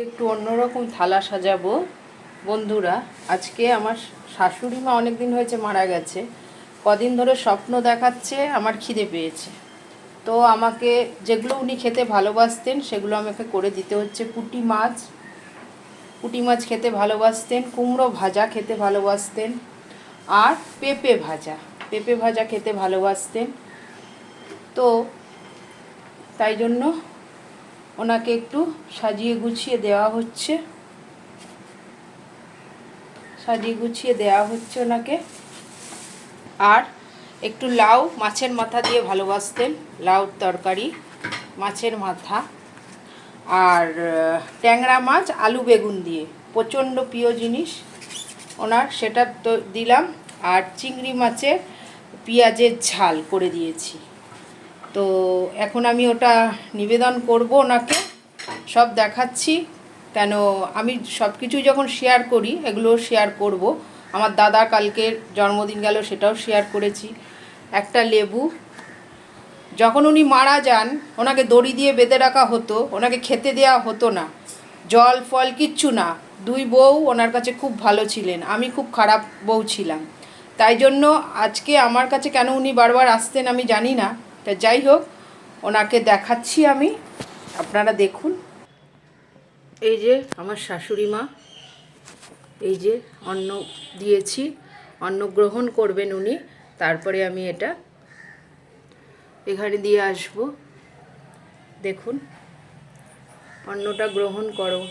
একটু অন্যরকম থালা সাজাবো বন্ধুরা। আজকে আমার শাশুড়ি মা অনেক দিন হয়েছে মারা গেছে, কদিন ধরে স্বপ্ন দেখাচ্ছে আমার খিদে পেয়েছে। তো আমাকে যেগুলো উনি খেতে ভালোবাসতেন সেগুলো আমাকে করে দিতে হচ্ছে। পুঁটি মাছ খেতে ভালোবাসতেন, কুমড়ো ভাজা খেতে ভালোবাসতেন, আর পেঁপে ভাজা খেতে ভালোবাসতেন। তো তাই জন্য ওনাকে একটু সাজিয়ে গুছিয়ে দেওয়া হচ্ছে ওনাকে। আর একটু লাউ মাছের মাথা দিয়ে ভালোবাসতেন, লাউ তরকারি মাছের মাথা, আর ট্যাংরা মাছ আলু বেগুন দিয়ে প্রচণ্ড প্রিয় জিনিস ওনার, সেটা তো দিলাম। আর চিংড়ি মাছের পেঁয়াজের ঝাল করে দিয়েছি। তো এখন আমি ওটা নিবেদন করব ওনাকে, সব দেখাচ্ছি। কেন আমি সব কিছুই যখন শেয়ার করি এগুলো শেয়ার করব। আমার দাদা কালকের জন্মদিন গেল, সেটাও শেয়ার করেছি। একটা লেবু, যখন উনি মারা যান ওনাকে দড়ি দিয়ে বেঁধে রাখা হতো, ওনাকে খেতে দেওয়া হতো না, জল ফল কিচ্ছু না। দুই বউ ওনার কাছে খুব ভালো ছিলেন, আমি খুব খারাপ বউ ছিলাম। তাই জন্য আজকে আমার কাছে কেন উনি বারবার আসতেন আমি জানি না। তা যাই হোক, ওনাকে দেখাচ্ছি আমি, আপনারা দেখুন। এই যে আমার শাশুড়ি মা, এই যে অন্ন দিয়েছি, অন্ন গ্রহণ করবেন উনি, তারপরে আমি এটা এখানে দিয়ে আসব। দেখুন, অন্নটা গ্রহণ করো।